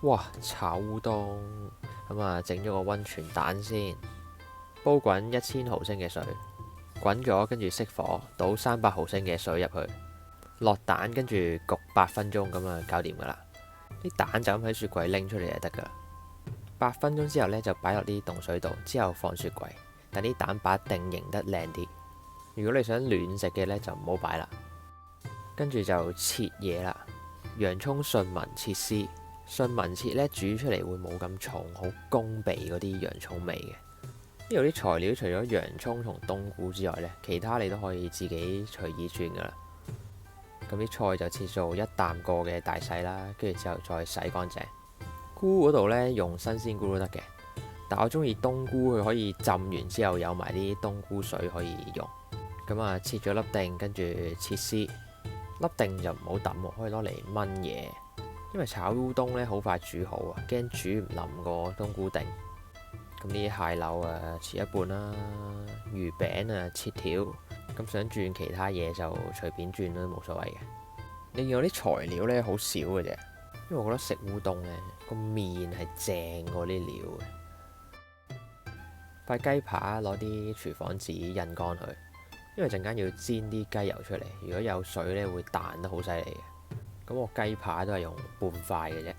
哇！炒烏冬咁啊，整咗個溫泉蛋先，煲滾1000毫升嘅水，滾咗跟住熄火，倒300毫升嘅水入去，落蛋跟住焗8分鐘咁啊，搞掂噶啦。啲蛋就咁喺雪櫃拎出嚟就得噶啦。8分鐘之後呢，就擺落啲凍水度，之後放雪櫃，等啲蛋白定型得靚啲。如果你想暖食嘅呢，就唔好擺啦。跟住就切嘢啦，洋葱順紋切絲，順紋切呢，煮出嚟會冇咁重，好攻鼻嗰啲洋葱味嘅。呢度啲材料除咗洋葱同冬菇之外呢，其他你都可以自己隨意轉噶啦。咁啲菜就切做1啖過嘅大細啦，跟住之後再洗乾淨。菇嗰度呢，用新鮮菇都得嘅，但我中意冬菇，佢可以浸完之後有埋啲冬菇水可以用。咁啊，切咗粒定，跟住切絲。粒定就唔好抌喎，可以攞嚟炆嘢，因為炒烏冬呢好快煮好啊，驚煮唔腍個冬菇定。咁啲蟹柳啊切一半啦，魚餅啊切條，咁想轉其他嘢就隨便轉都冇所謂嘅。你見我啲材料呢好少嘅啫，因為我覺得食烏冬呢個麵係正過啲料嘅。塊雞扒攞啲廚房紙印乾佢，因為陣間要煎啲雞油出嚟，如果有水呢會彈得好犀利嘅。咁我雞扒都係用半塊嘅啫。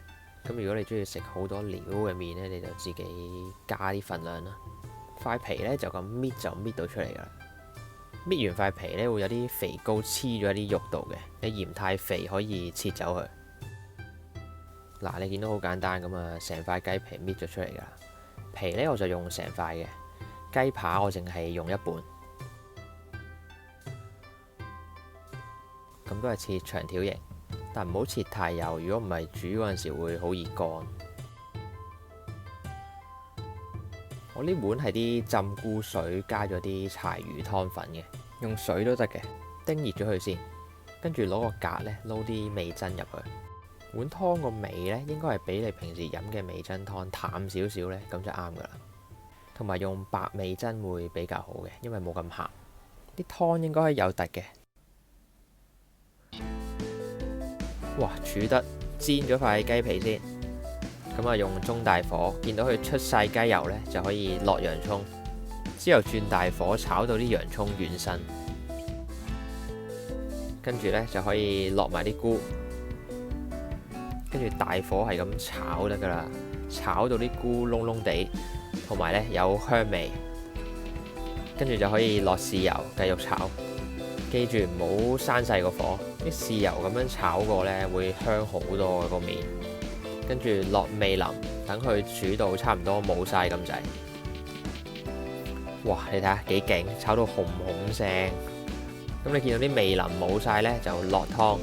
咁如果你中意食好多料嘅麵呢，你就自己加啲份量啦。塊皮呢就咁搣就搣到出嚟噶啦。搣完塊皮呢會有啲肥膏黐咗喺啲肉度嘅，你嫌太肥可以切走佢。嗱，你見到好簡單咁啊，成塊雞皮搣咗出嚟噶啦。皮呢我就用成塊嘅，雞扒我淨係用一半。咁都係切長條形，但唔好切太幼，如果唔係煮嗰陣時會好易乾。我呢碗係啲浸菇水加咗啲柴魚湯粉嘅，用水都得嘅，叮熱咗佢先，跟住攞個格呢撈啲味噌入去。碗湯個味呢應該係比你平時飲嘅味噌湯淡少少呢，咁就啱噶啦。同埋用白味噌會比較好嘅，因為冇咁鹹。啲湯應該係有突嘅。哇！煮得煎咗塊雞皮先，咁啊用中大火，見到佢出晒雞油呢，就可以落洋葱，之後轉大火炒到啲洋葱軟身，跟住呢，就可以落埋啲菇，跟住大火係咁炒得噶啦，炒到啲菇燶燶地，同埋呢有香味，跟住就可以落豉油繼續炒。記住唔好閂細個火，啲豉油咁樣炒過呢會香好多個麵。跟住落味淋，等佢煮到差唔多冇晒咁滯。哇！你睇下幾勁，炒到紅紅聲。咁你見到啲味淋冇晒呢，就落湯。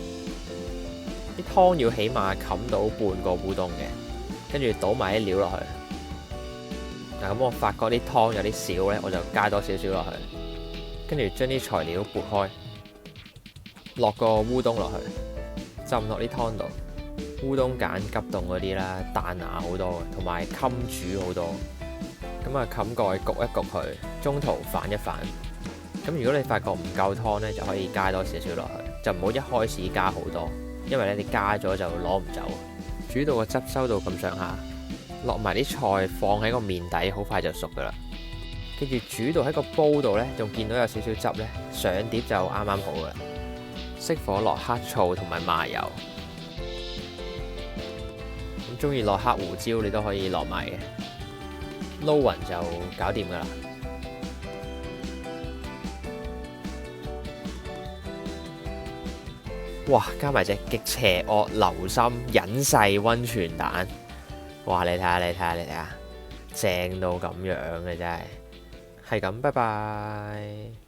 啲湯要起碼冚到半個烏冬嘅，跟住倒埋啲料落去。嗱，咁我發覺啲湯有啲少呢，我就加多少少落去。跟住將啲材料撥開，落個烏冬落去，浸落啲湯度。烏冬揀急凍嗰啲啦，彈牙好多嘅，同埋襟煮好多。咁啊，冚蓋焗一焗佢，中途反一反。咁如果你發覺唔夠湯呢，就可以加多少少落去，就唔好一開始加好多，因為咧你加咗就攞唔走。煮到個汁收到咁上下，落埋啲菜放喺個麵底，好快就熟噶啦。跟住煮到喺個煲度呢，仲見到有少少汁呢，上碟就啱啱好噶啦。熄火落黑醋同埋麻油，咁中意落黑胡椒你都可以落埋嘅，撈勻就搞掂噶啦。哇！加埋隻極邪惡流心隱世溫泉蛋，哇！你睇下，你睇下，你睇下，正到咁樣嘅真係。係咁，拜拜。